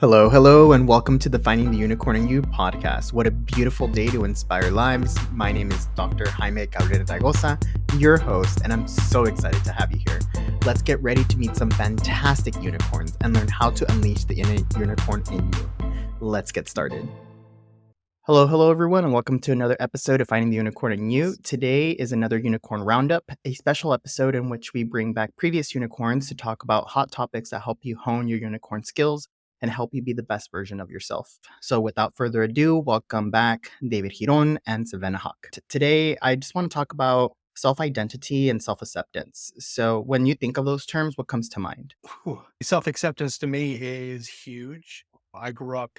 Hello, hello, and welcome to the Finding the Unicorn in You podcast. What a beautiful day to inspire lives. My name is Dr. Jaime G, your host, and I'm so excited to have you here. Let's get ready to meet some fantastic unicorns and learn how to unleash the inner unicorn in you. Let's get started. Hello, everyone, and welcome to another episode of Finding the Unicorn in You. Today is another Unicorn Roundup, a special episode in which we bring back previous unicorns to talk about hot topics that help you hone your unicorn skills and help you be the best version of yourself. So without further ado, welcome back David Giron and Savannah Hauk. Today, I just want to talk about self-identity and self-acceptance. So when you think of those terms, what comes to mind? Self-acceptance to me is huge. I grew up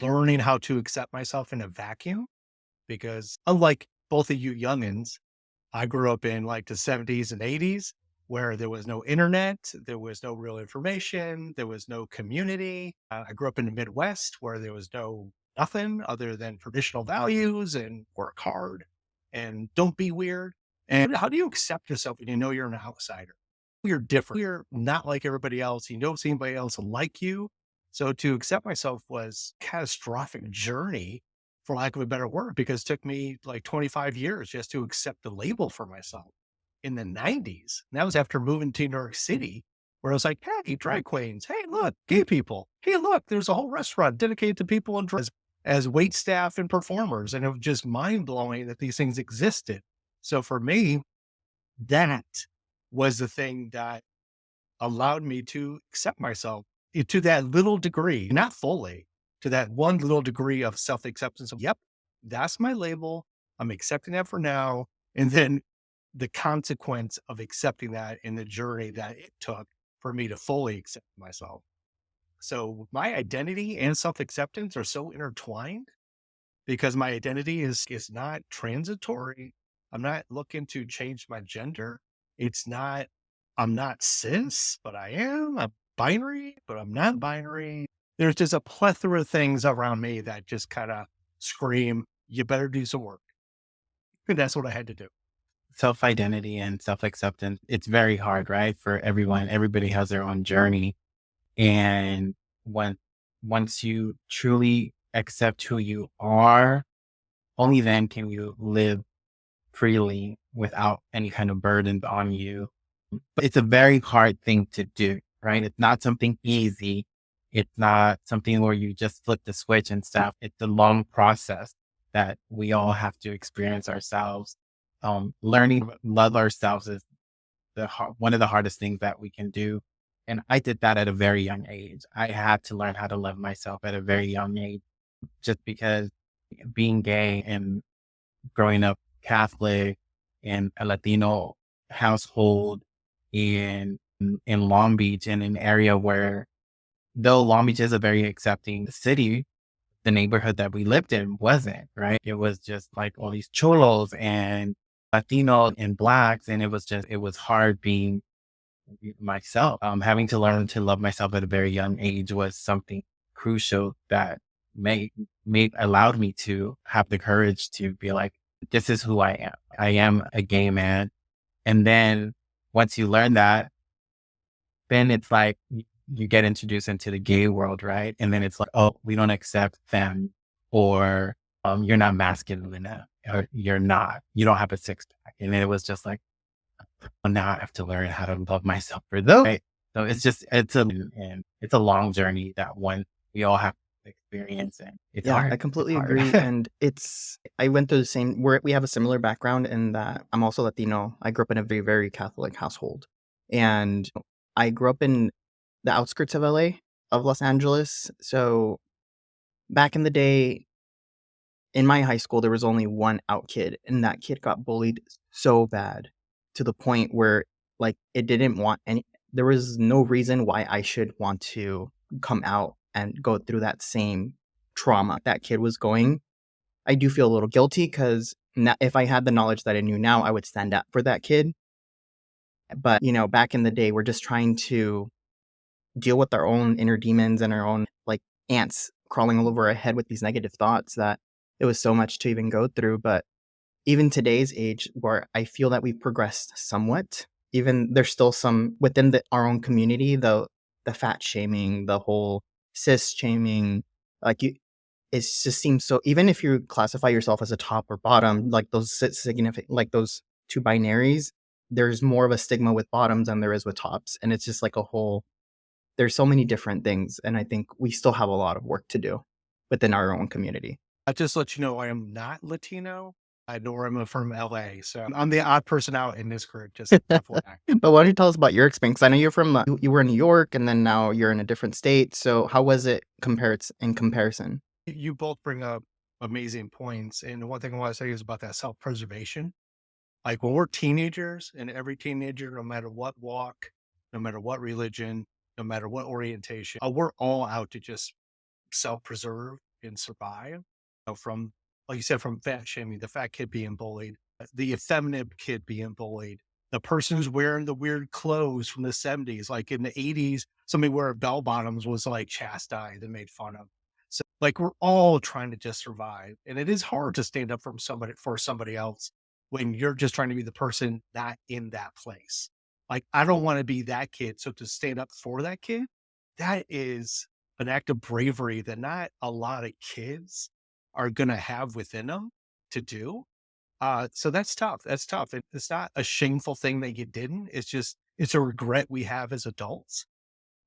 learning how to accept myself in a vacuum because unlike both of you youngins, I grew up in like the 70s and 80s where there was no internet, there was no real information, there was no community. I grew up in the Midwest where there was nothing other than traditional values and work hard and don't be weird. And how do you accept yourself when you know you're an outsider? You're different. You're not like everybody else. You don't see anybody else like you. So to accept myself was a catastrophic journey, for lack of a better word, because it took me like 25 years just to accept the label for myself in the 90s. And that was after moving to New York City, where I was like, hey, drag queens. Hey, look, gay people. Hey, look, there's a whole restaurant dedicated to people in drag as wait staff and performers. And it was just mind blowing that these things existed. So for me, that was the thing that allowed me to accept myself to that little degree, not fully, to that one little degree of self acceptance of, yep, that's my label. I'm accepting that for now. And then the consequence of accepting that in the journey that it took for me to fully accept myself. So my identity and self acceptance are so intertwined because my identity is not transitory. I'm not looking to change my gender. It's not, I'm not cis, but I am. I'm binary, but I'm not binary. There's just a plethora of things around me that just kind of scream, you better do some work. And that's what I had to do. Self-identity and self-acceptance, it's very hard, right? For everyone. Everybody has their own journey. And when once you truly accept who you are, only then can you live freely without any kind of burden on you. But it's a very hard thing to do, right? It's not something easy. It's not something where you just flip the switch and stuff. It's a long process that we all have to experience ourselves. Learning to love ourselves is one of the hardest things that we can do. And I did that at a very young age. I had to learn how to love myself at a very young age, just because being gay and growing up Catholic in a Latino household in Long Beach, in an area where, though Long Beach is a very accepting city, the neighborhood that we lived in wasn't, right? It was just like all these cholos and Latino and blacks. And it was hard being myself. Having to learn to love myself at a very young age was something crucial that allowed me to have the courage to be like, this is who I am. I am a gay man. And then once you learn that, then it's like you get introduced into the gay world, right? And then it's like, oh, we don't accept them, or you're not masculine enough, or you don't have a six pack. And it was just like, well, now I have to learn how to love myself for those. Right? So it's a long journey that we all have to experience, and it's Yeah, hard. I completely It's hard. agree. And I went through the same, we have a similar background in that I'm also Latino. I grew up in a very, very Catholic household. And I grew up in the outskirts of LA, of Los Angeles. So back in the day, in my high school, there was only one out kid, and that kid got bullied so bad to the point where, like, there was no reason why I should want to come out and go through that same trauma that kid was going. I do feel a little guilty because if I had the knowledge that I knew now, I would stand up for that kid. But, back in the day, we're just trying to deal with our own inner demons and our own, like, ants crawling all over our head with these negative thoughts that it was so much to even go through. But even today's age, where I feel that we've progressed somewhat, even there's still some within our own community, the fat shaming, the whole cis shaming, like you, it just seems so. Even if you classify yourself as a top or bottom, like those significant, like those two binaries, there's more of a stigma with bottoms than there is with tops, and it's just like a whole. There's so many different things, and I think we still have a lot of work to do within our own community. I just let you know I am not Latino, nor am I from LA. So I'm the odd person out in this group. Just FYI. But why don't you tell us about your experience? 'Cause I know you're from you were in New York, and then now you're in a different state. So how was it compared in comparison? You both bring up amazing points. And one thing I want to say is about that self preservation. Like when we're teenagers, and every teenager, no matter what walk, no matter what religion, no matter what orientation, we're all out to just self preserve and survive. From, like you said, from fat shaming, the fat kid being bullied, the effeminate kid being bullied, the person who's wearing the weird clothes from the 70s. Like in the 80s, somebody wearing bell bottoms was like chastised and made fun of. So like we're all trying to just survive. And it is hard to stand up from somebody for somebody else when you're just trying to be the person not in that place. Like I don't want to be that kid. So to stand up for that kid, that is an act of bravery that not a lot of kids are going to have within them to do. So that's tough. That's tough. It's not a shameful thing that you didn't. It's just, it's a regret we have as adults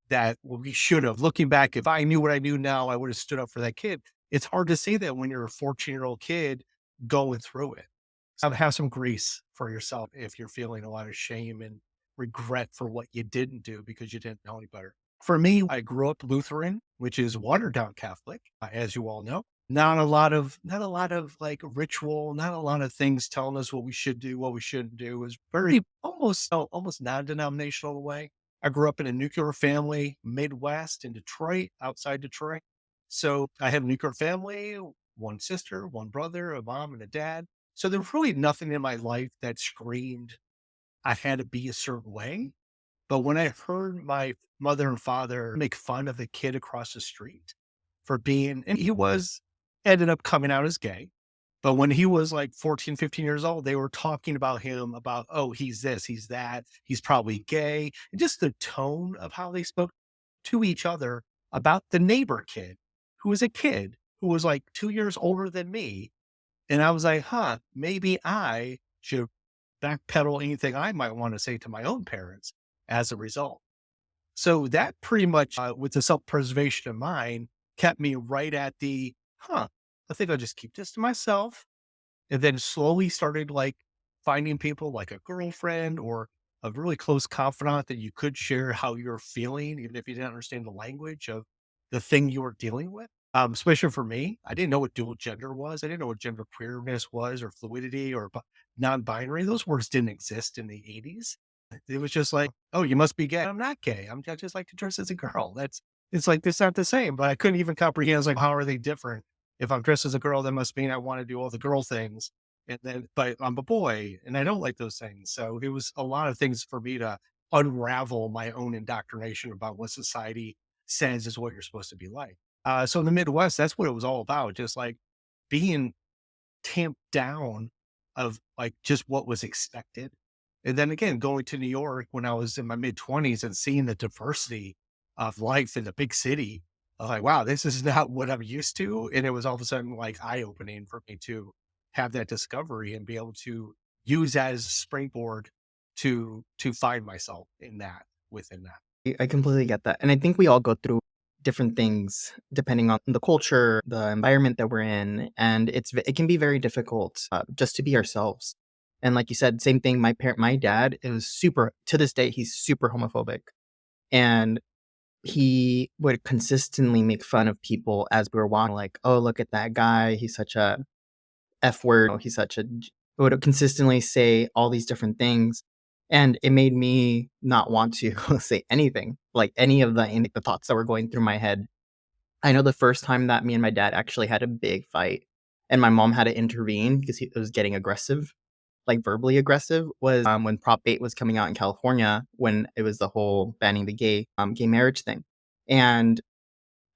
that we should have. Looking back, if I knew what I knew now, I would have stood up for that kid. It's hard to say that when you're a 14-year-old kid going through it. So have some grace for yourself if you're feeling a lot of shame and regret for what you didn't do because you didn't know any better. For me, I grew up Lutheran, which is watered down Catholic, as you all know. Not a lot of like ritual, not a lot of things telling us what we should do, what we shouldn't do. It was very almost non-denominational way. I grew up in a nuclear family, Midwest in Detroit, outside Detroit. So I had a nuclear family, one sister, one brother, a mom, and a dad. So there was really nothing in my life that screamed I had to be a certain way. But when I heard my mother and father make fun of the kid across the street for being, and he was ended up coming out as gay. But when he was like 14, 15 years old, they were talking about him about, oh, he's this, he's that, he's probably gay. And just the tone of how they spoke to each other about the neighbor kid who was a kid who was like 2 years older than me. And I was like, huh, maybe I should backpedal anything I might want to say to my own parents as a result. So that pretty much, with the self preservation in mind, kept me right at the, I think I'll just keep this to myself. And then slowly started like finding people like a girlfriend or a really close confidant that you could share how you're feeling, even if you didn't understand the language of the thing you were dealing with. Especially for me, I didn't know what dual gender was. I didn't know what gender queerness was or fluidity or non binary. Those words didn't exist in the 80s. It was just like, oh, you must be gay. I'm not gay. I just like to dress as a girl. It's like, it's not the same, but I couldn't even comprehend. I was like, how are they different? If I'm dressed as a girl, that must mean I want to do all the girl things. And then, but I'm a boy and I don't like those things. So it was a lot of things for me to unravel my own indoctrination about what society says is what you're supposed to be like. So in the Midwest, that's what it was all about. Just like being tamped down of like just what was expected. And then again, going to New York when I was in my mid 20s and seeing the diversity of life in the big city, I was like, wow, this is not what I'm used to. And it was all of a sudden like eye opening for me to have that discovery and be able to use that as a springboard to find myself in that within that. I completely get that. And I think we all go through different things depending on the culture, the environment that we're in, and it can be very difficult just to be ourselves. And like you said, same thing. My dad is super to this day. He's super homophobic, and he would consistently make fun of people as we were walking. Like, oh, look at that guy. He's such a F word. Oh, he's such a. Would consistently say all these different things, and it made me not want to say anything, like any of the thoughts that were going through my head. I know the first time that me and my dad actually had a big fight, and my mom had to intervene because he was getting aggressive, like verbally aggressive, was when Prop 8 was coming out in California, when it was the whole banning the gay marriage thing, and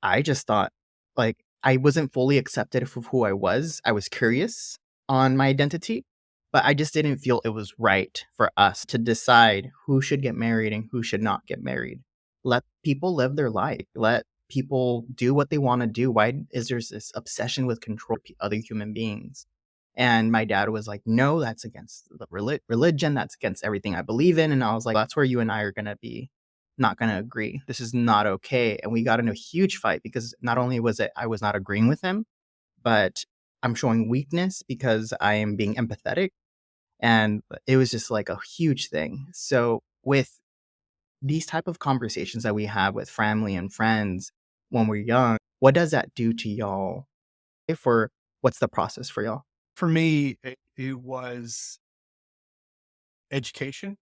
I just thought, like, I wasn't fully accepted for who I was. I was curious on my identity, but I just didn't feel it was right for us to decide who should get married and who should not get married. Let people live their life. Let people do what they want to do? Why is there this obsession with control other human beings? And my dad was like, no, that's against the religion. That's against everything I believe in. And I was like, that's where you and I are going to be not going to agree. This is not okay. And we got in a huge fight because not only was it I was not agreeing with him, but I'm showing weakness because I am being empathetic. And it was just like a huge thing. So with these type of conversations that we have with family and friends when we're young, what does that do to y'all? If we're what's the process for y'all? For me, it was education.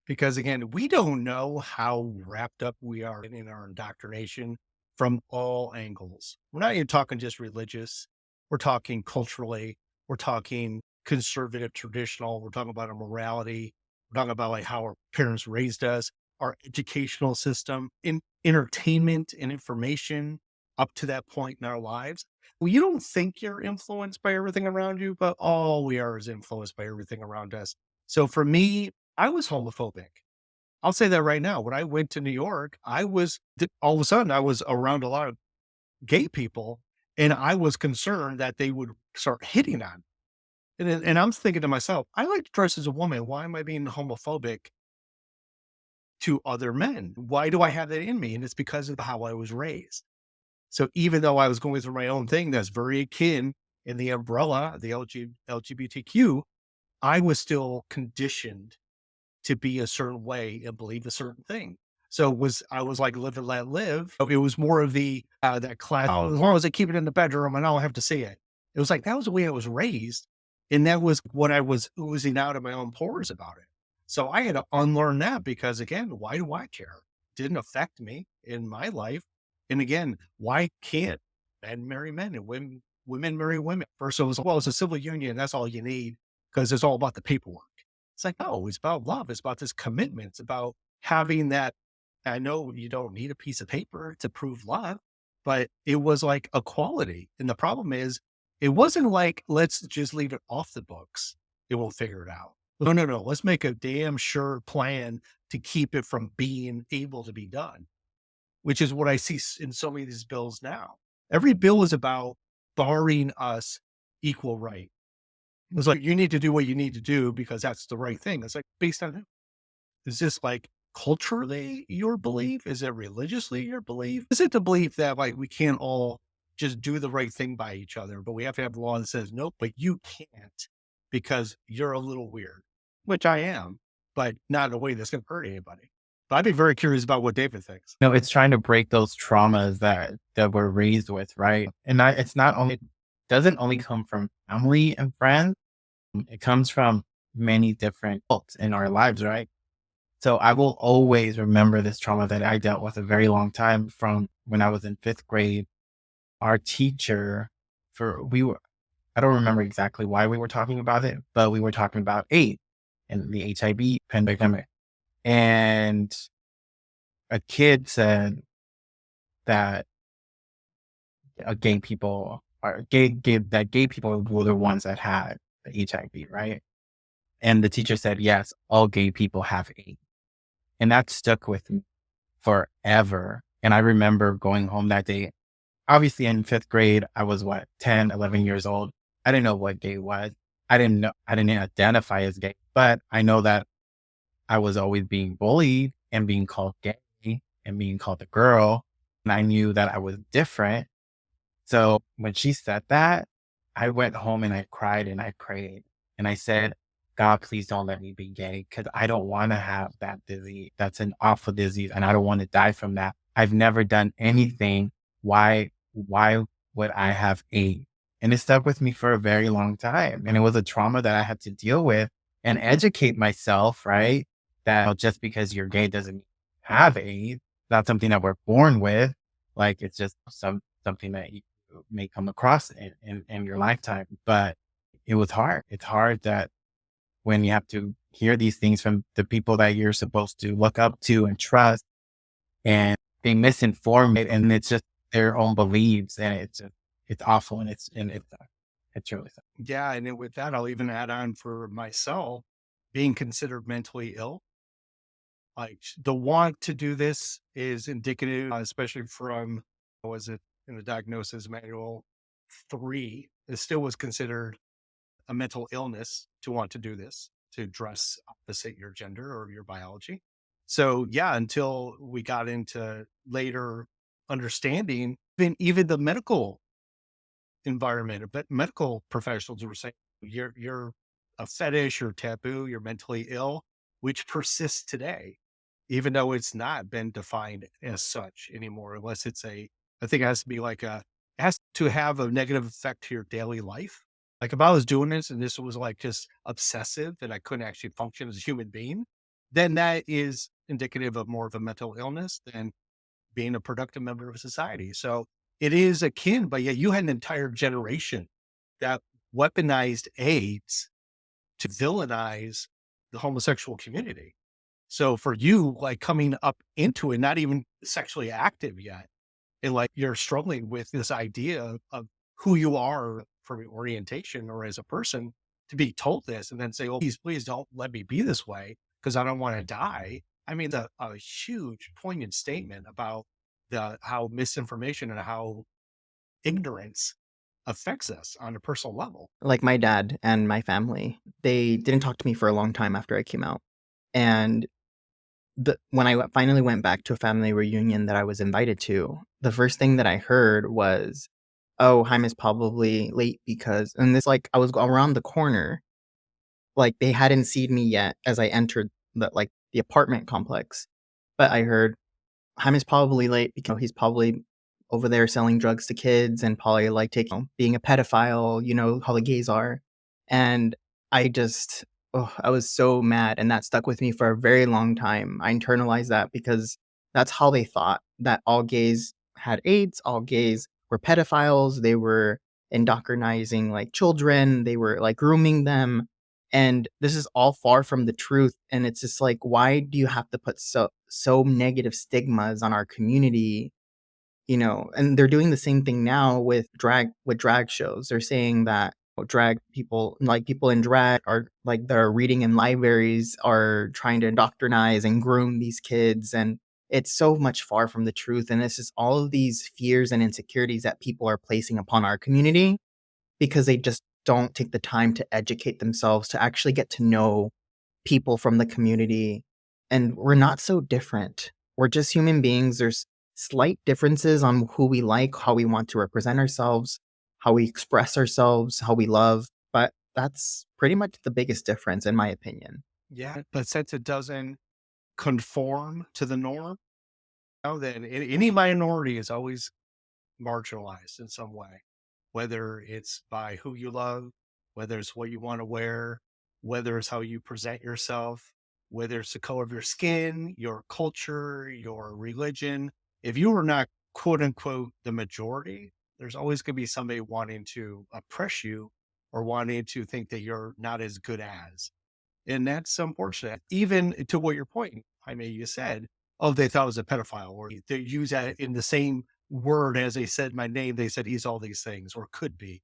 Because again, we don't know how wrapped up we are in our indoctrination from all angles. We're not even talking just religious. We're talking culturally. We're talking conservative, traditional. We're talking about our morality. We're talking about like how our parents raised us, our educational system, in entertainment and information up to that point in our lives. Well, you don't think you're influenced by everything around you, but all we are is influenced by everything around us. So for me, I was homophobic. I'll say that right now. When I went to New York, all of a sudden I was around a lot of gay people and I was concerned that they would start hitting on me. And I'm thinking to myself, I like to dress as a woman. Why am I being homophobic to other men? Why do I have that in me? And it's because of how I was raised. So even though I was going through my own thing that's very akin in the umbrella, the LGBTQ, I was still conditioned to be a certain way and believe a certain thing. So I was like live and let live. It was more of the that class. Oh, as long as I keep it in the bedroom, and I don't have to see it. It was like that was the way I was raised, and that was what I was oozing out of my own pores about it. So I had to unlearn that because again, why do I care? It didn't affect me in my life. And again, why can't men marry men and women marry women? First, it was well, it's a civil union. That's all you need because it's all about the paperwork. It's like, no, it's about love. It's about this commitment. It's about having that. I know you don't need a piece of paper to prove love, but it was like a quality. And the problem is, it wasn't like, let's just leave it off the books. It will figure it out. No, no, no. Let's make a damn sure plan to keep it from being able to be done, which is what I see in so many of these bills now. Every bill is about barring us equal right. It's like, you need to do what you need to do because that's the right thing. It's like, based on who? Is this like culturally your belief? Is it religiously your belief? Is it the belief that like we can't all just do the right thing by each other, but we have to have a law that says, nope, but you can't because you're a little weird, which I am, but not in a way that's going to hurt anybody. But I'd be very curious about what David thinks. No, it's trying to break those traumas that we're raised with, right? And it's not only doesn't only come from family and friends. It comes from many different faults in our lives, right? So I will always remember this trauma that I dealt with a very long time from when I was in fifth grade. Our teacher I don't remember exactly why we were talking about it, but we were talking about AIDS and the HIV pandemic. And a kid said that gay people that gay people were the ones that had the HIV, right? And the teacher said, yes, all gay people have AIDS. And that stuck with me forever. And I remember going home that day. Obviously in fifth grade, I was 10, 11 years old. I didn't know what gay was. I didn't identify as gay, but I know that I was always being bullied and being called gay and being called a girl. And I knew that I was different. So when she said that, I went home and I cried and I prayed and I said, God, please don't let me be gay because I don't want to have that disease. That's an awful disease and I don't want to die from that. I've never done anything. Why would I have AIDS? And it stuck with me for a very long time. And it was a trauma that I had to deal with and educate myself, right? That just because you're gay doesn't mean you have AIDS. Not something that we're born with. Like it's just something that you may come across in your lifetime. But it was hard. It's hard that when you have to hear these things from the people that you're supposed to look up to and trust and they misinform it and it's just their own beliefs and it's awful and it's really sad. Yeah. And then with that, I'll even add on for myself being considered mentally ill. Like the want to do this is indicative, especially from was it in the diagnosis manual 3, it still was considered a mental illness to want to do this, to dress opposite your gender or your biology. So yeah, until we got into later understanding, even the medical environment, but medical professionals were saying you're a fetish or taboo, you're mentally ill, which persists today, even though it's not been defined as such anymore, unless it's I think it has to be like it has to have a negative effect to your daily life. Like if I was doing this and this was like just obsessive and I couldn't actually function as a human being, then that is indicative of more of a mental illness than being a productive member of society. So it is akin, but yet you had an entire generation that weaponized AIDS to villainize the homosexual community. So for you, like coming up into it, not even sexually active yet, and like you're struggling with this idea of who you are from your orientation or as a person, to be told this and then say, "Oh, please don't let me be this way because I don't want to die." I mean, a huge poignant statement about the how misinformation and how ignorance affects us on a personal level. Like my dad and my family, they didn't talk to me for a long time after I came out. And when I finally went back to a family reunion that I was invited to, the first thing that I heard was, "Oh, Jaime's probably late because," and this like I was around the corner, like they hadn't seen me yet as I entered the apartment complex, but I heard, Jaime's probably late because he's probably over there selling drugs to kids and probably like taking being a pedophile, you know how the gays are. And I just, oh, I was so mad and that stuck with me for a very long time. I internalized that because that's how they thought that all gays had AIDS, all gays were pedophiles, they were indoctrinizing like children, they were like grooming them. And this is all far from the truth, and it's just like, why do you have to put so negative stigmas on our community, you know? And they're doing the same thing now with drag shows. They're saying that drag people, like people in drag are like they're reading in libraries, are trying to indoctrinize and groom these kids, and it's so much far from the truth. And it's just all of these fears and insecurities that people are placing upon our community because they just don't take the time to educate themselves, to actually get to know people from the community. And we're not so different. We're just human beings. There's slight differences on who we like, how we want to represent ourselves, how we express ourselves, how we love. But that's pretty much the biggest difference, in my opinion. Yeah. But since it doesn't conform to the norm, then any minority is always marginalized in some way, whether it's by who you love, whether it's what you want to wear, whether it's how you present yourself, whether it's the color of your skin, your culture, your religion. If you are not quote unquote the majority, there's always going to be somebody wanting to oppress you or wanting to think that you're not as good as. And that's unfortunate. Even to what your point, I mean, you said, oh, they thought I was a pedophile, or they use that in the same word as they said my name. They said he's all these things or could be.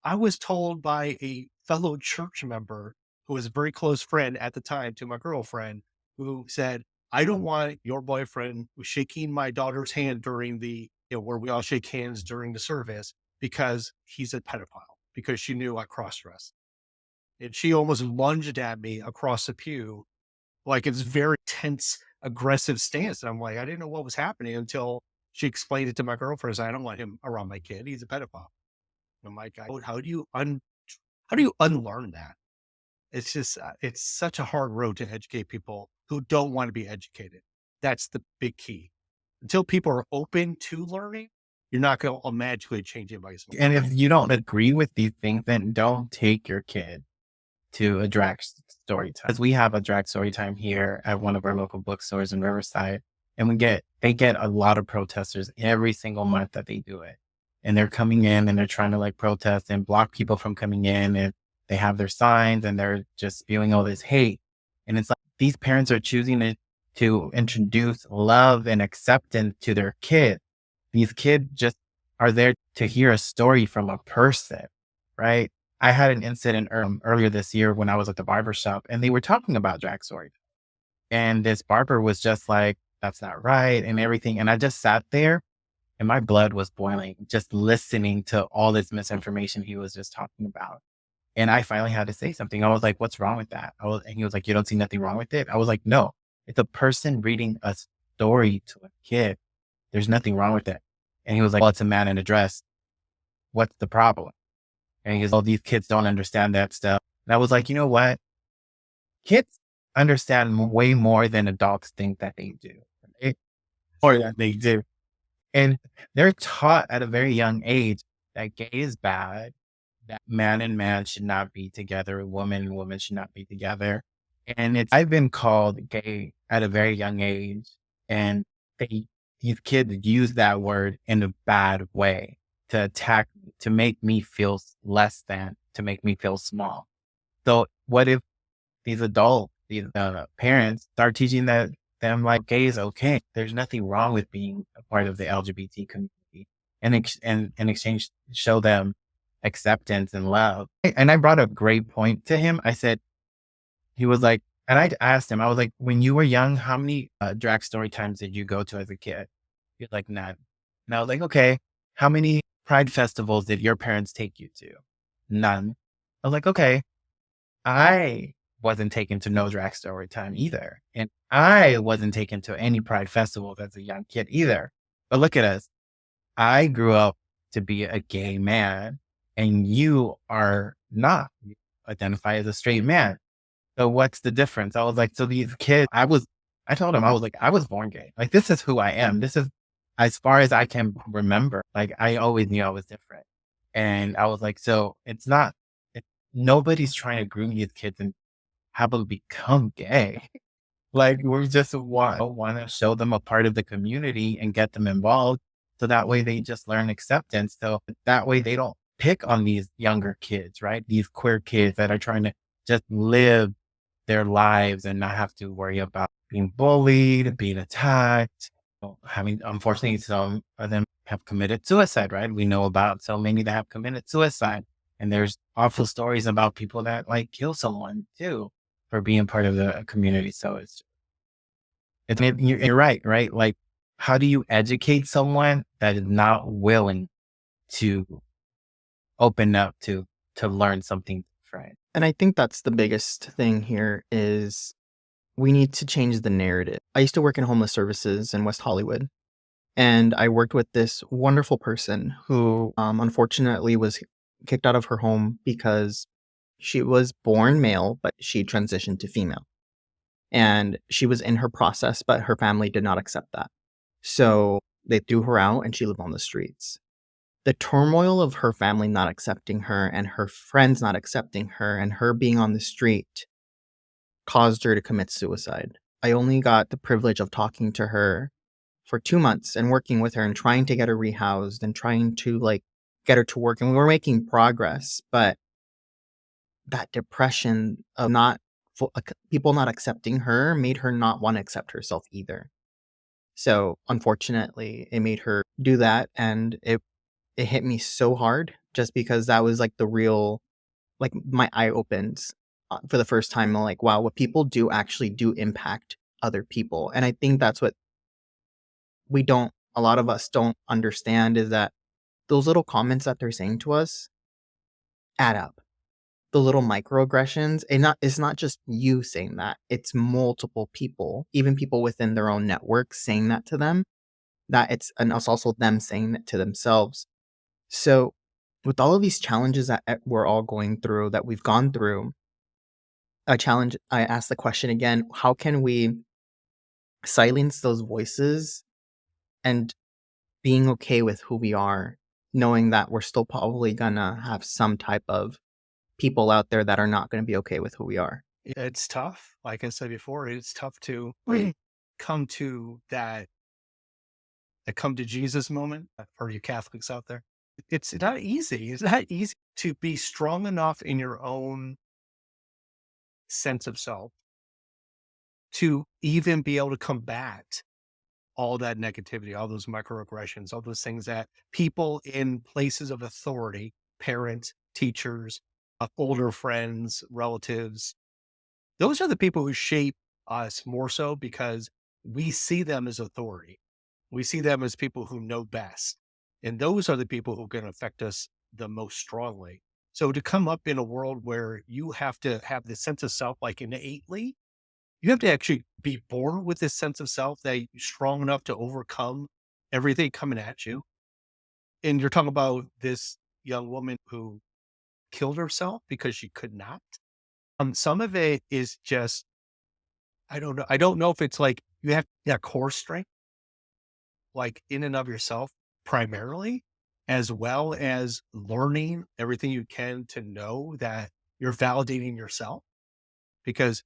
I was told by a fellow church member who was a very close friend at the time to my girlfriend, who said, I don't want your boyfriend shaking my daughter's hand during where we all shake hands during the service because he's a pedophile, because she knew I cross dressed. And she almost lunged at me across the pew, like it's very tense, aggressive stance. And I'm like, I didn't know what was happening until she explained it to my girlfriend. I said, I don't want him around my kid. He's a pedophile. I'm like, how do you unlearn that? It's just, it's such a hard road to educate people who don't want to be educated. That's the big key. Until people are open to learning, you're not going to magically change anybody's mind. And if you don't agree with these things, then don't take your kid to a drag story time. Because we have a drag story time here at one of our local bookstores in Riverside. And they get a lot of protesters every single month that they do it. And they're coming in and they're trying to like protest and block people from coming in. And they have their signs and they're just spewing all this hate. And it's like these parents are choosing to introduce love and acceptance to their kids. These kids just are there to hear a story from a person, right? I had an incident earlier this year when I was at the barber shop and they were talking about drag story. And this barber was just like, that's not right and everything. And I just sat there and my blood was boiling just listening to all this misinformation he was just talking about. And I finally had to say something. I was like, "What's wrong with that?" And he was like, "You don't see nothing wrong with it?" I was like, "No, it's a person reading a story to a kid. There's nothing wrong with it." And he was like, "Well, it's a man in a dress. What's the problem?" And he goes, "Oh, these kids don't understand that stuff." And I was like, you know what? Kids understand way more than adults think that they do, right? Or that they do. And they're taught at a very young age that gay is bad, that man and man should not be together, woman and woman should not be together. And I've been called gay at a very young age. And they, these kids use that word in a bad way to attack me, to make me feel less than, to make me feel small. So what if these parents start teaching them like gay is okay. There's nothing wrong with being a part of the LGBT community, and in exchange show them acceptance and love. And I brought a great point to him. I said, he was like, and I asked him, I was like, when you were young, how many drag story times did you go to as a kid? He was like, none. And I was like, okay, how many pride festivals did your parents take you to? None. I was like, okay, I wasn't taken to no drag story time either. And I wasn't taken to any pride festivals as a young kid either. But look at us. I grew up to be a gay man and you are not. You identify as a straight man. So what's the difference? I was like, so these kids, I told him, I was like, I was born gay. Like, this is who I am. This is as far as I can remember. Like, I always knew I was different. And I was like, so nobody's trying to groom these kids and have them become gay. Like, we just want to show them a part of the community and get them involved. So that way they just learn acceptance. So that way they don't pick on these younger kids, right? These queer kids that are trying to just live their lives and not have to worry about being bullied, being attacked. Having, unfortunately, some of them have committed suicide, right? We know about so many that have committed suicide. And there's awful stories about people that like kill someone too for being part of the community. So you're right, right? Like, how do you educate someone that is not willing to open up to learn something different? And I think that's the biggest thing here is we need to change the narrative. I used to work in homeless services in West Hollywood, and I worked with this wonderful person who unfortunately was kicked out of her home because she was born male, but she transitioned to female. And she was in her process, but her family did not accept that. So they threw her out and she lived on the streets. The turmoil of her family not accepting her and her friends not accepting her and her being on the street caused her to commit suicide. I only got the privilege of talking to her for 2 months and working with her and trying to get her rehoused and trying to, like, get her to work, and we were making progress, but that depression of not people not accepting her made her not wanna accept herself either. So, unfortunately, it made her do that, and it hit me so hard just because that was, like, the real like, my eye opened, for the first time. I'm like, "Wow, what people do actually do impact other people," and I think that's what we don't a lot of us don't understand is that those little comments that they're saying to us add up. The little microaggressions, and not it's not just you saying that, it's multiple people, even people within their own network saying that to them, it's also them saying it to themselves. So, with all of these challenges that we're all going through, that we've gone through, I asked the question again, how can we silence those voices and being okay with who we are, knowing that we're still probably gonna have some type of people out there that are not gonna be okay with who we are. It's tough. Like I said before, it's tough to come to that come to Jesus moment for you Catholics out there. It's not easy. It's not easy to be strong enough in your own sense of self to even be able to combat all that negativity, all those microaggressions, all those things that people in places of authority, parents, teachers, older friends, relatives, those are the people who shape us more so because we see them as authority. We see them as people who know best. And those are the people who can affect us the most strongly. So to come up in a world where you have to have this sense of self like innately, you have to actually be born with this sense of self that you're strong enough to overcome everything coming at you. And you're talking about this young woman who killed herself because she could not. Some of it is just, I don't know. I don't know if it's like you have that core strength, like in and of yourself primarily, as well as learning everything you can to know that you're validating yourself. Because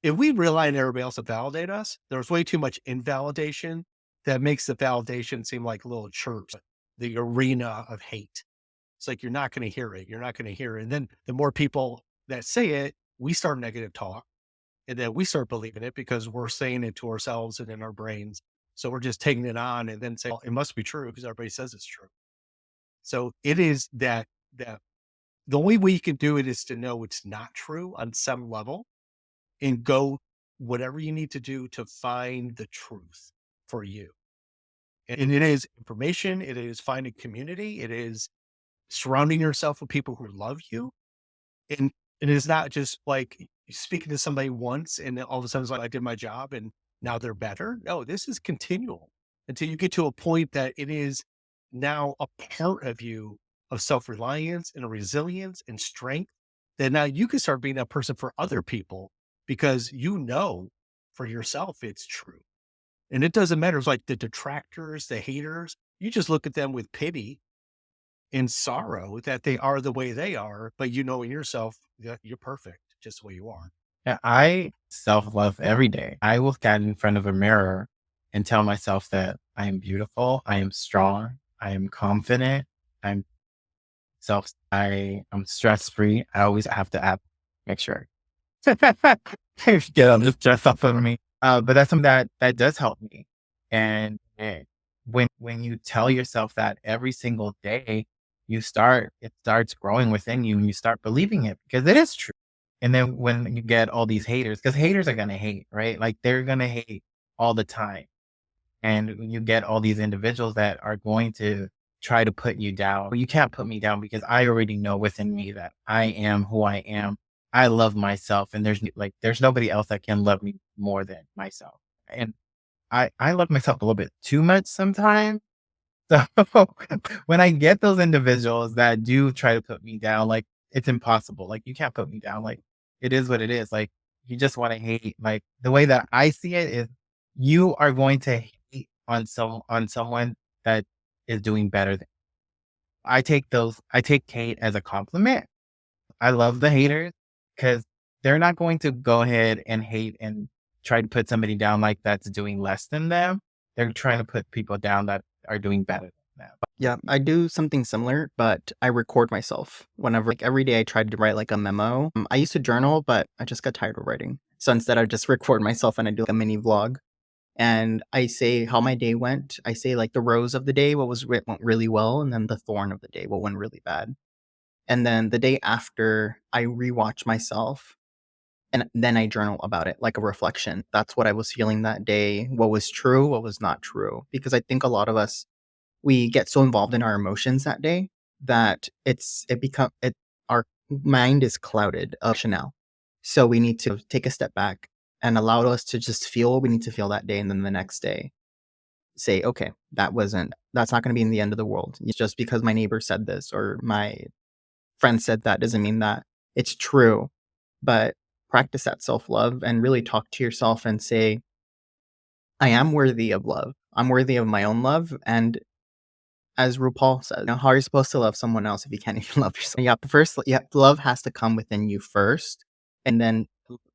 if we rely on everybody else to validate us, there's way too much invalidation that makes the validation seem like little chirps, the arena of hate. It's like you're not going to hear it. You're not going to hear it. And then the more people that say it, we start negative talk. And then we start believing it because we're saying it to ourselves and in our brains. So we're just taking it on and then say, well, it must be true because everybody says it's true. So it is that the only way you can do it is to know it's not true on some level and go whatever you need to do to find the truth for you. And it is information, it is finding community, it is surrounding yourself with people who love you. And it's not just like speaking to somebody once and then all of a sudden it's like I did my job and now they're better. No, this is continual until you get to a point that it is now a part of you of self-reliance and a resilience and strength that now you can start being that person for other people because you know for yourself it's true. And it doesn't matter. It's like the detractors, the haters, you just look at them with pity in sorrow that they are the way they are, but you know in yourself that you're perfect just the way you are. Yeah, I self love every day. I will stand in front of a mirror and tell myself that I am beautiful, I am strong, I am confident, I'm I'm stress free. I always have to make sure get all this stress off of me. But that's something that does help me. And when you tell yourself that every single day, it starts growing within you and you start believing it because it is true. And then when you get all these haters, because haters are gonna hate, right? Like they're gonna hate all the time. And when you get all these individuals that are going to try to put you down, well, you can't put me down because I already know within me that I am who I am. I love myself, and there's nobody else that can love me more than myself. And I love myself a little bit too much sometimes. So when I get those individuals that do try to put me down, like it's impossible. Like you can't put me down. Like it is what it is. Like you just want to hate. Like the way that I see it is you are going to hate on someone that is doing better than I take hate as a compliment. I love the haters because they're not going to go ahead and hate and try to put somebody down like that's doing less than them. They're trying to put people down that are doing better than them. Yeah, I do something similar, but I record myself whenever, like every day I tried to write like a memo. I used to journal, but I just got tired of writing. So instead I just record myself and I do like a mini vlog. And I say how my day went. I say like the rose of the day, went really well, and then the thorn of the day, what went really bad. And then the day after, I rewatch myself and then I journal about it like a reflection. That's what I was feeling that day, what was true, what was not true. Because I think a lot of us, we get so involved in our emotions that day that our mind is clouded of rationale. So we need to take a step back and allow us to just feel what we need to feel that day. And then the next day say, okay, that's not going to be in the end of the world. It's just because my neighbor said this or my friend said that doesn't mean that it's true. But practice that self love and really talk to yourself and say, I am worthy of love. I'm worthy of my own love. And as RuPaul says, how are you supposed to love someone else if you can't even love yourself? Love has to come within you first. And then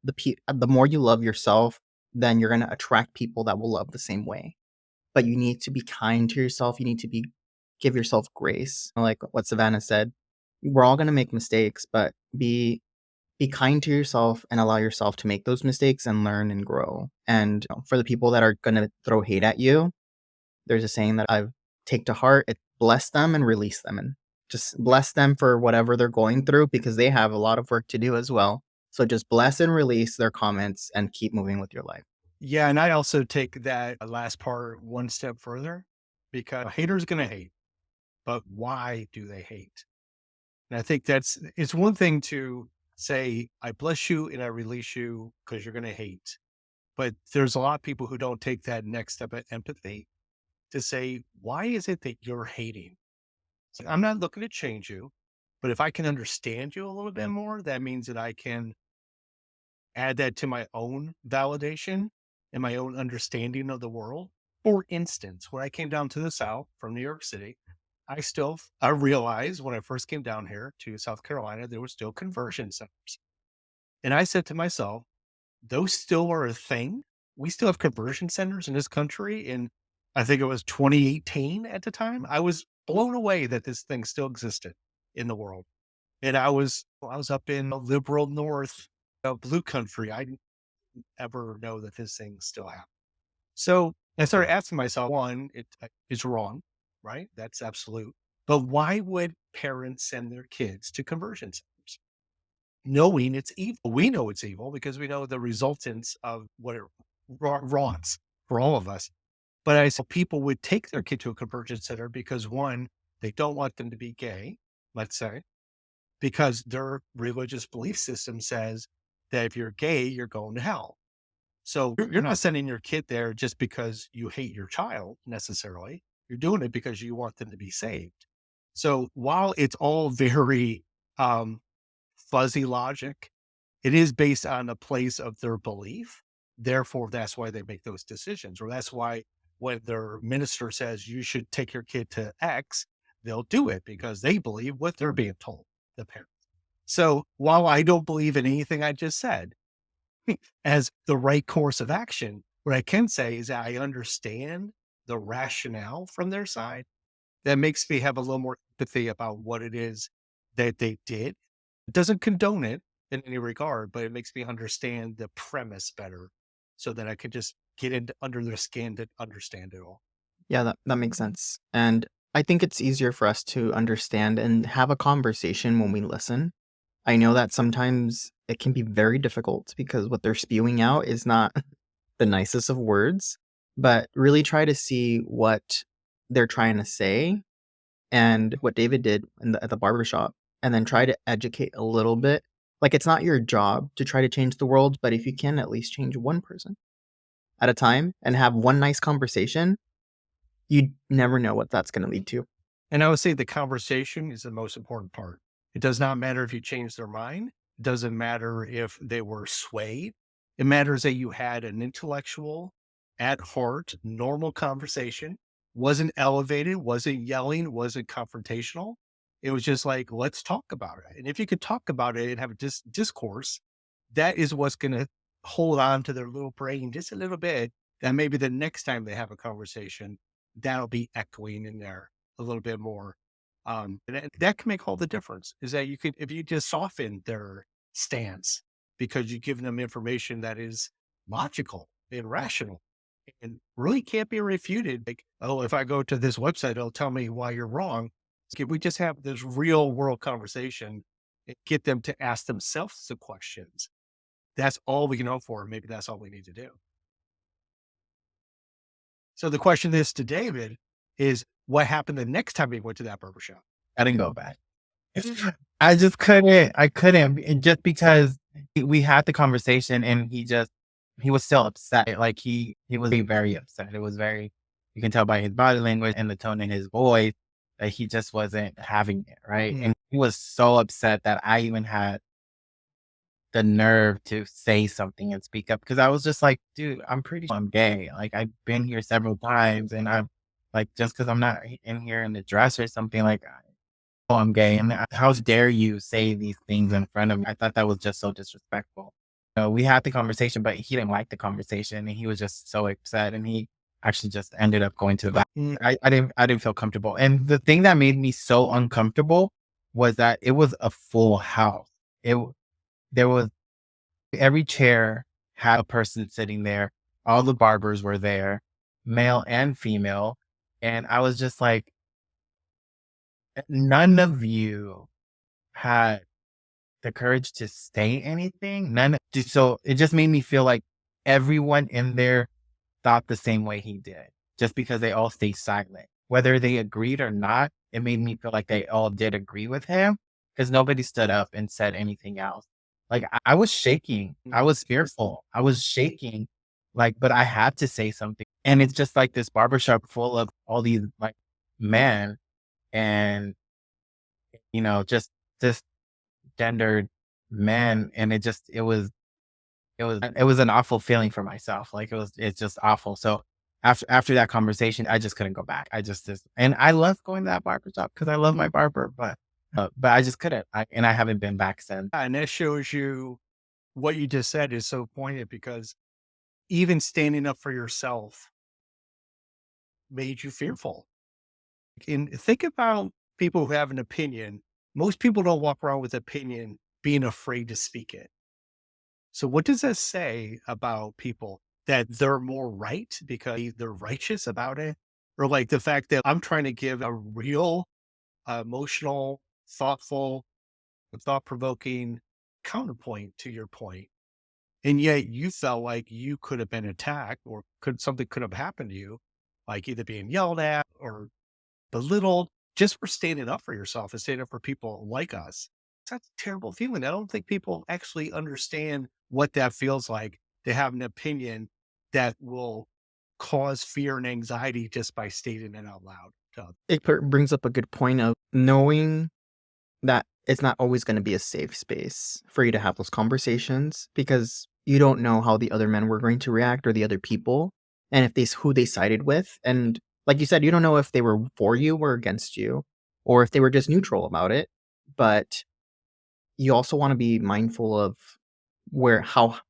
the more you love yourself, then you're going to attract people that will love the same way. But you need to be kind to yourself. You need to give yourself grace. Like what Savannah said, we're all going to make mistakes, but be kind to yourself and allow yourself to make those mistakes and learn and grow. And for the people that are going to throw hate at you, there's a saying that I take to heart. It bless them and release them, and just bless them for whatever they're going through because they have a lot of work to do as well. So just bless and release their comments and keep moving with your life. Yeah, and I also take that last part one step further because a hater's going to hate, but why do they hate? And I think it's one thing to say, I bless you and I release you because you're going to hate. But there's a lot of people who don't take that next step of empathy to say, why is it that you're hating? It's like, I'm not looking to change you, but if I can understand you a little bit more, that means that I can add that to my own validation and my own understanding of the world. For instance, when I came down to the South from New York City, I realized when I first came down here to South Carolina, there were still conversion centers. And I said to myself, those still are a thing. We still have conversion centers in this country. And I think it was 2018 at the time. I was blown away that this thing still existed in the world. And I was up in the liberal North, blue country. I didn't ever know that this thing still happened. So I started asking myself, one, it's wrong, right? That's absolute. But why would parents send their kids to conversion centers? Knowing it's evil. We know it's evil because we know the resultants of what it wrongs for all of us. But I said people would take their kid to a conversion center because one, they don't want them to be gay, let's say, because their religious belief system says that if you're gay, you're going to hell. So you're not sending your kid there just because you hate your child necessarily. You're doing it because you want them to be saved. So while it's all very um, fuzzy logic, it is based on a place of their belief. Therefore, that's why they make those decisions, or that's why when their minister says you should take your kid to X, they'll do it because they believe what they're being told, the parents. So while I don't believe in anything I just said as the right course of action, what I can say is that I understand the rationale from their side. That makes me have a little more empathy about what it is that they did. It doesn't condone it in any regard, but it makes me understand the premise better so that I could just get into under their skin to understand it all. Yeah, that makes sense. And I think it's easier for us to understand and have a conversation when we listen. I know that sometimes it can be very difficult because what they're spewing out is not the nicest of words, but really try to see what they're trying to say and what David did at the barbershop, and then try to educate a little bit. Like, it's not your job to try to change the world, but if you can at least change one person at a time and have one nice conversation, you never know what that's going to lead to. And I would say the conversation is the most important part. It does not matter if you change their mind. It doesn't matter if they were swayed. It matters that you had an intellectual, at heart, normal conversation, wasn't elevated, wasn't yelling, wasn't confrontational. It was just like, let's talk about it. And if you could talk about it and have a discourse, that is what's going to hold on to their little brain just a little bit. That maybe the next time they have a conversation, that'll be echoing in there a little bit more. And that can make all the difference is that you could, if you just soften their stance because you give them information that is logical and rational and really can't be refuted. Like, oh, if I go to this website, it'll tell me why you're wrong. If we just have this real world conversation and get them to ask themselves the questions, that's all we can hope for. Maybe that's all we need to do. So the question is to David is what happened the next time we went to that barbershop? I didn't go back. I just couldn't. I couldn't. And just because we had the conversation and he was still upset. Like he was very upset. It was very, you can tell by his body language and the tone in his voice that he just wasn't having it. Right. Mm. And he was so upset that I even had the nerve to say something and speak up. Cause I was just like, dude, I'm pretty sure I'm gay. Like I've been here several times and I'm like, just cause I'm not in here in the dress or something, like, oh, I'm gay. And how dare you say these things in front of me? I thought that was just so disrespectful. We had the conversation, but he didn't like the conversation and he was just so upset. And he actually just ended up going to the back. Mm. I didn't feel comfortable. And the thing that made me so uncomfortable was that it was a full house. There was every chair had a person sitting there. All the barbers were there, male and female. And I was just like, none of you had the courage to say anything. So it just made me feel like everyone in there thought the same way he did, just because they all stayed silent. Whether they agreed or not, it made me feel like they all did agree with him because nobody stood up and said anything else. Like I was shaking. I was fearful. I was shaking. Like, but I had to say something. And it's just like this barbershop full of all these like men and, just gendered men. And it was an awful feeling for myself. Like it's just awful. So after that conversation, I just couldn't go back. And I love going to that barber shop because I love my barber, but I just couldn't. And I haven't been back since. And that shows you what you just said is so poignant because even standing up for yourself made you fearful. And think about people who have an opinion. Most people don't walk around with opinion being afraid to speak it. So what does that say about people that they're more right because they're righteous about it? Or like the fact that I'm trying to give a real emotional, thoughtful, thought-provoking counterpoint to your point. And yet you felt like you could have been attacked or something could have happened to you, like either being yelled at or belittled just for standing up for yourself and standing up for people like us. That's a terrible feeling. I don't think people actually understand what that feels like to have an opinion that will cause fear and anxiety just by stating it out loud. It brings up a good point of knowing that it's not always going to be a safe space for you to have those conversations because you don't know how the other men were going to react or the other people and if who they sided with. And like you said, you don't know if they were for you or against you or if they were just neutral about it. But you also want to be mindful of where how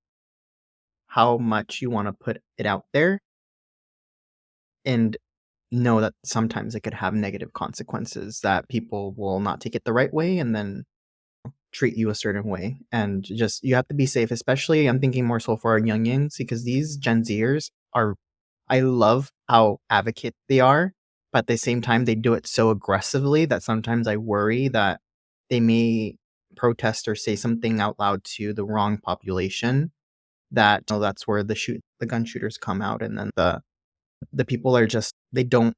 much you want to put it out there and know that sometimes it could have negative consequences that people will not take it the right way and then treat you a certain way. And just you have to be safe, especially I'm thinking more so for our youngins because these Gen Zers are I love how advocate they are, but at the same time they do it so aggressively that sometimes I worry that they may protest or say something out loud to the wrong population that that's where the gun shooters come out and then the people are just they don't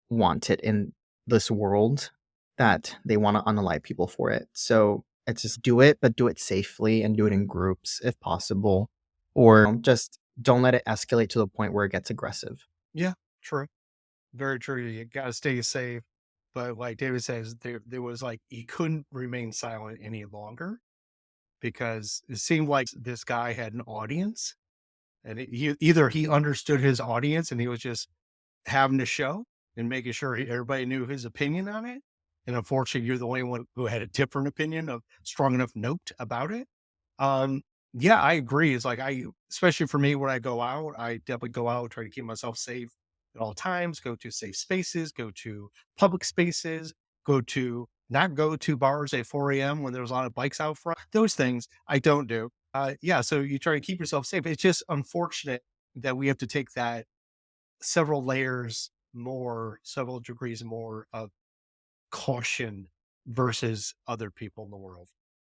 want it in this world that they want to unalive people for it. So it's just do it, but do it safely and do it in groups if possible, or just don't let it escalate to the point where it gets aggressive. Yeah, true. Very true. You got to stay safe. But like David says, there was like, he couldn't remain silent any longer because it seemed like this guy had an audience and either he understood his audience and he was just having the show and making sure everybody knew his opinion on it. And unfortunately, you're the only one who had a different opinion of strong enough note about it. Um, yeah, I agree. It's like especially for me, when I go out, I definitely go out, try to keep myself safe at all times, go to safe spaces, go to public spaces, not go to bars at 4 a.m. when there's a lot of bikes out front. Those things I don't do. Yeah. So you try to keep yourself safe. It's just unfortunate that we have to take that several degrees more of caution versus other people in the world.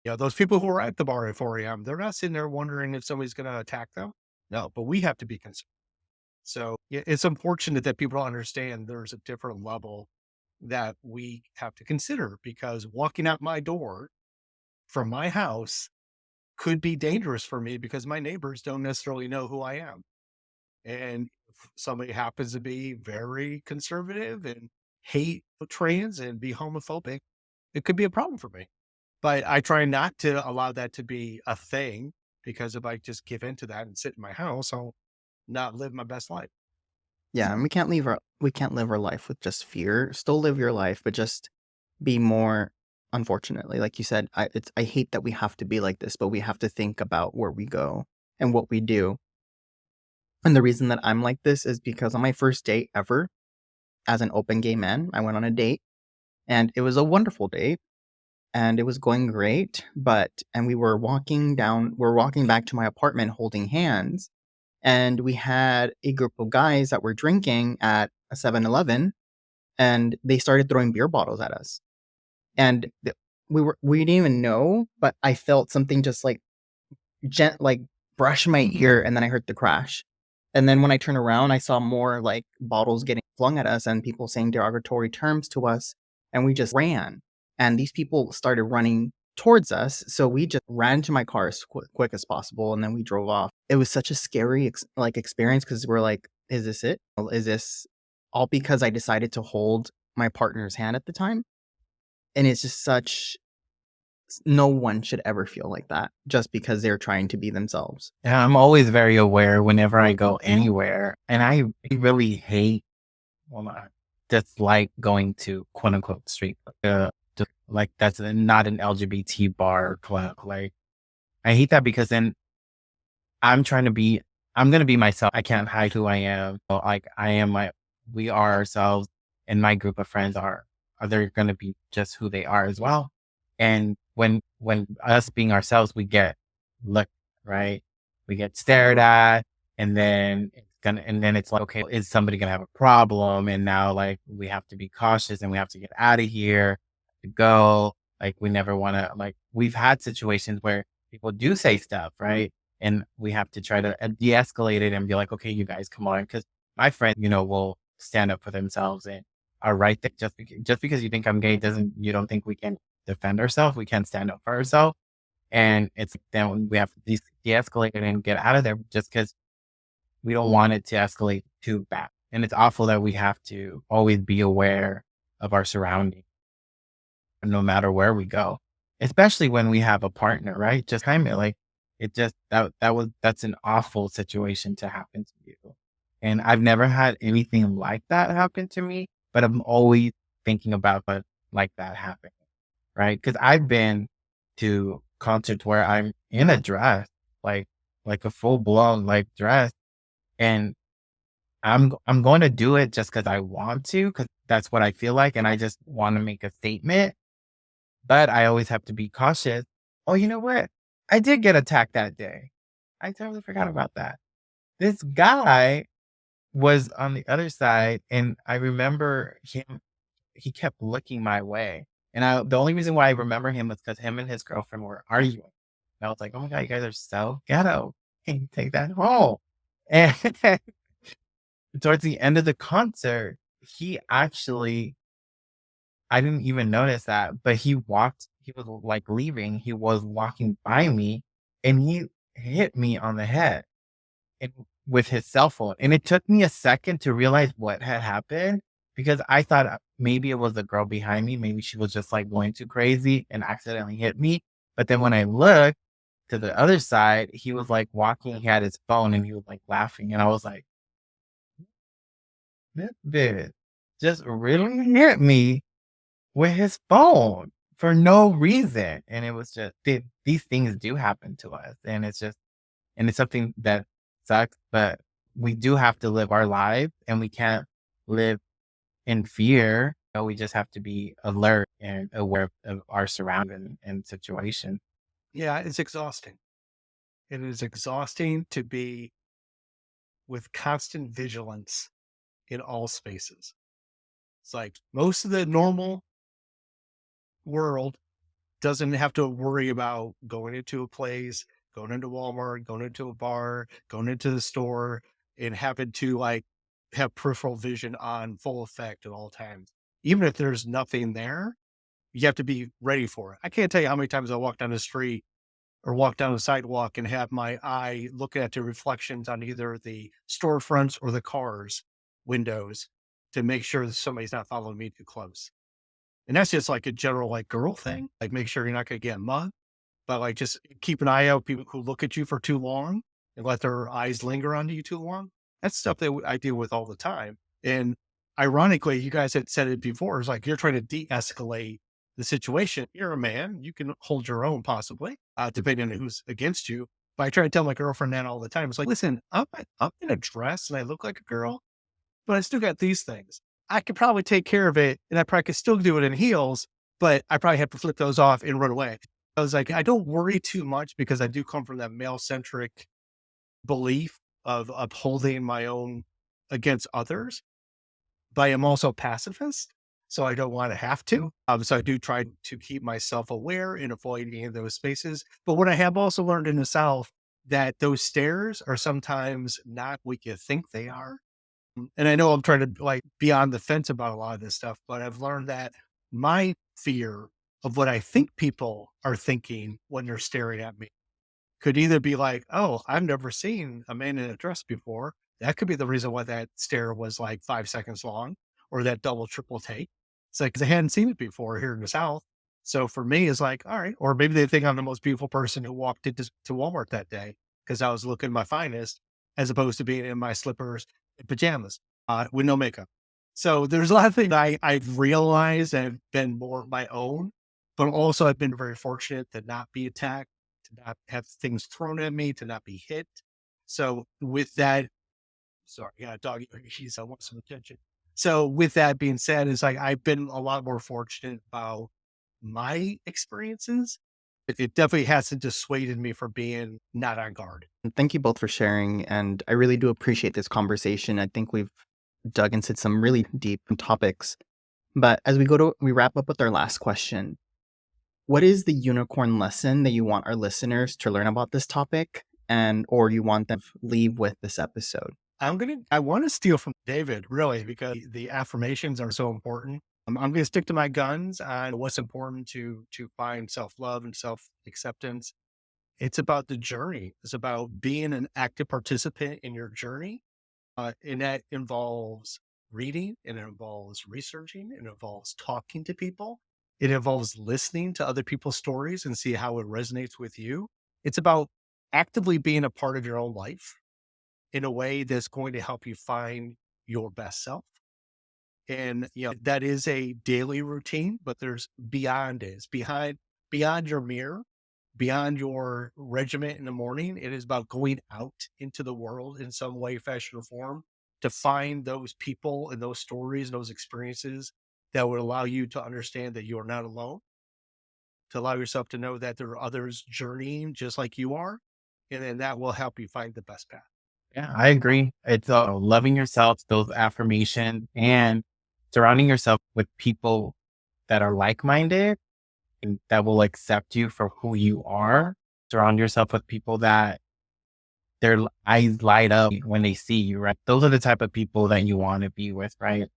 Yeah, those people who are at the bar at 4 a.m., they're not sitting there wondering if somebody's going to attack them. No, but we have to be concerned. So yeah, it's unfortunate that people don't understand there's a different level that we have to consider because walking out my door from my house could be dangerous for me because my neighbors don't necessarily know who I am. And if somebody happens to be very conservative and hate trans and be homophobic, it could be a problem for me. But I try not to allow that to be a thing because if I just give into that and sit in my house, I'll not live my best life. Yeah, and we can't live our life with just fear. Still live your life, but just be more unfortunately, like you said, I hate that we have to be like this, but we have to think about where we go and what we do. And the reason that I'm like this is because on my first date ever as an open gay man, I went on a date and it was a wonderful date and it was going great, and we're walking back to my apartment holding hands and we had a group of guys that were drinking at a 7-Eleven and they started throwing beer bottles at us. And we didn't even know, but I felt something just like like brush my ear, and then I heard the crash. And then when I turned around, I saw more like bottles getting flung at us and people saying derogatory terms to us. And we just ran. And these people started running towards us. So we just ran to my car as quick as possible. And then we drove off. It was such a scary experience because we're like, is this it? Is this all because I decided to hold my partner's hand at the time? And it's just no one should ever feel like that just because they're trying to be themselves. Yeah, I'm always very aware whenever I go anywhere. And I really hate, well, I dislike going to quote unquote street. Just like that's not an LGBT bar or club. Like, I hate that because then I'm I'm going to be myself. I can't hide who I am. So, like, we are ourselves, and my group of friends are they're going to be just who they are as well. And when us being ourselves, we get looked, right? We get stared at, and then it's like, okay, is somebody going to have a problem? And now, like, we have to be cautious and we have to get out of here to go. Like, we never want to, like, we've had situations where people do say stuff, right? And we have to try to de-escalate it and be like, okay, you guys come on. Because my friend, will stand up for themselves and are right there. Just because you think I'm gay you don't think we can defend ourselves. We can stand up for ourselves. And it's then we have to de-escalate it and get out of there just because we don't want it to escalate too bad. And it's awful that we have to always be aware of our surroundings no matter where we go, especially when we have a partner, right? Just kind of like it just that's an awful situation to happen to you. And I've never had anything like that happen to me, but I'm always thinking about what like that happening, right? Because I've been to concerts where I'm in a dress, like a full blown like dress, and I'm going to do it just because I want to, because that's what I feel like, and I just want to make a statement. But I always have to be cautious. Oh, you know what? I did get attacked that day. I totally forgot about that. This guy was on the other side, and I remember he kept looking my way. And the only reason why I remember him was because him and his girlfriend were arguing. And I was like, oh my God, you guys are so ghetto. Can you take that home? And towards the end of the concert, he actually, I didn't even notice that, but he was like leaving. He was walking by me and he hit me on the head and with his cell phone. And it took me a second to realize what had happened because I thought maybe it was the girl behind me. Maybe she was just like going too crazy and accidentally hit me. But then when I looked to the other side, he was like walking, he had his phone and he was like laughing. And I was like, this bitch just really hit me with his phone for no reason. And it was just, these things do happen to us. And it's something that sucks, but we do have to live our life and we can't live in fear. We just have to be alert and aware of our surroundings and situation. Yeah, it's exhausting. It is exhausting to be with constant vigilance in all spaces. It's like most of the normal world doesn't have to worry about going into a place, going into Walmart, going into a bar, going into the store, and having to like have peripheral vision on full effect at all times. Even if there's nothing there, you have to be ready for it. I can't tell you how many times I walk down the street or walk down the sidewalk and have my eye looking at the reflections on either the storefronts or the cars windows to make sure that somebody's not following me too close. And that's just like a general like girl thing. Like make sure you're not going to get mugged, but like just keep an eye out people who look at you for too long and let their eyes linger on you too long. That's stuff that I deal with all the time. And ironically, you guys had said it before. It's like you're trying to de-escalate the situation. You're a man. You can hold your own possibly, depending on who's against you. But I try to tell my girlfriend that all the time. It's like, listen, I'm in a dress and I look like a girl, but I still got these things. I could probably take care of it and I probably could still do it in heels, but I probably have to flip those off and run away. I was like, I don't worry too much because I do come from that male centric belief of upholding my own against others, but I am also pacifist. So I don't want to have to. So I do try to keep myself aware and avoid any of those spaces. But what I have also learned in the South that those stares are sometimes not what you think they are. And I know I'm trying to like be on the fence about a lot of this stuff, but I've learned that my fear of what I think people are thinking when they're staring at me could either be like, oh, I've never seen a man in a dress before. That could be the reason why that stare was like 5 seconds long, or that double, triple take. It's like, 'cause I hadn't seen it before here in the South. So for me, it's like, all right. Or maybe they think I'm the most beautiful person who walked into to Walmart that day because I was looking my finest, as opposed to being in my slippers and pajamas with no makeup. So there's a lot of things I've realized and have been more my own, but also I've been very fortunate to not be attacked, to not have things thrown at me, to not be hit. So with that, sorry, yeah, doggy, she's I want some attention. So with that being said, it's like I've been a lot more fortunate about my experiences. It definitely hasn't dissuaded me from being not on guard. And thank you both for sharing. And I really do appreciate this conversation. I think we've dug into some really deep topics. But as we wrap up with our last question, what is the unicorn lesson that you want our listeners to learn about this topic, and or you want them to leave with this episode? I want to steal from David, really, because the affirmations are so important. I'm going to stick to my guns on what's important to find self-love and self-acceptance. It's about the journey. It's about being an active participant in your journey. And that involves reading, it involves researching, it involves talking to people, it involves listening to other people's stories and see how it resonates with you. It's about actively being a part of your own life in a way that's going to help you find your best self. And that is a daily routine, but there's beyond it. It's beyond your mirror, beyond your regiment in the morning. It is about going out into the world in some way, fashion, or form to find those people and those stories and those experiences that would allow you to understand that you are not alone, to allow yourself to know that there are others journeying just like you are. And then that will help you find the best path. Yeah, I agree. It's loving yourself, those affirmations, and surrounding yourself with people that are like-minded and that will accept you for who you are. Surround yourself with people that their eyes light up when they see you, right? Those are the type of people that you want to be with, right?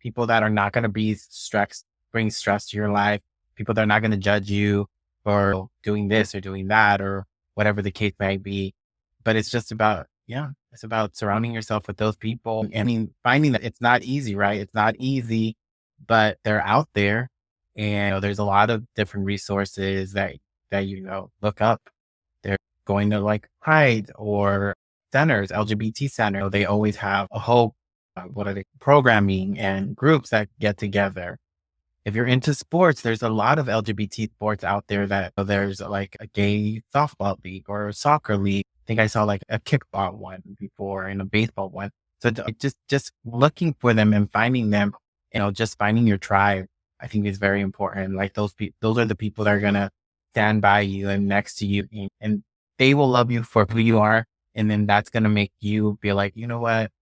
People that are not going to bring stress to your life. People that are not going to judge you for doing this or doing that or whatever the case may be. But it's just about, it's about surrounding yourself with those people. I mean, finding that it's not easy, right? It's not easy, but they're out there. And there's a lot of different resources that look up. They're going to like Pride or centers, LGBT center. They always have a whole, programming and groups that get together. If you're into sports, there's a lot of LGBT sports out there that there's like a gay softball league or a soccer league. I think I saw like a kickball one before and a baseball one. So just looking for them and finding them, just finding your tribe, I think is very important. Like those are the people that are going to stand by you and next to you, and they will love you for who you are. And then that's going to make you be like, you know what?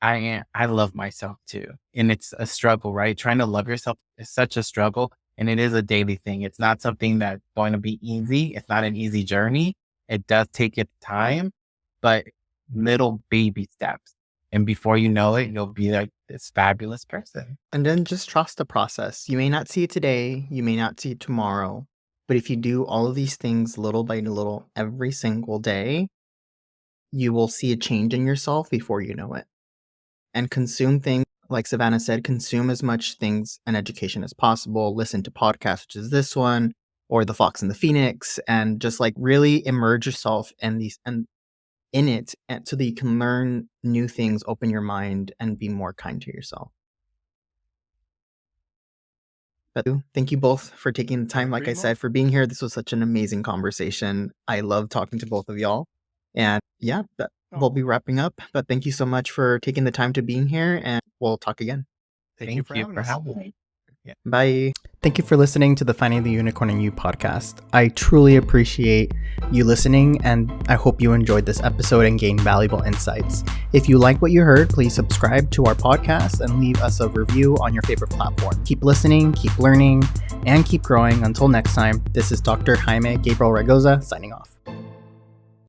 I love myself too. And it's a struggle, right? Trying to love yourself is such a struggle, and it is a daily thing. It's not something that's going to be easy. It's not an easy journey. It does take its time, but little baby steps. And before you know it, you'll be like this fabulous person. And then just trust the process. You may not see it today, you may not see it tomorrow, but if you do all of these things little by little every single day, you will see a change in yourself before you know it. And consume things, like Savannah said, consume as much things and education as possible. Listen to podcasts, which is this one, or The Fox and the Phoenix, and just like really immerse yourself in it, and so that you can learn new things, open your mind, and be more kind to yourself. But thank you both for taking the time, like I said, for being here. This was such an amazing conversation. I love talking to both of y'all. And we'll be wrapping up. But thank you so much for taking the time to being here, and we'll talk again. Thank you for having me. Yeah. Bye. Thank you for listening to the Finding the Unicorn in You podcast. I truly appreciate you listening, and I hope you enjoyed this episode and gained valuable insights. If you like what you heard, please subscribe to our podcast and leave us a review on your favorite platform. Keep listening, keep learning, and keep growing. Until next time, this is Dr. Jaime G. Raygoza signing off.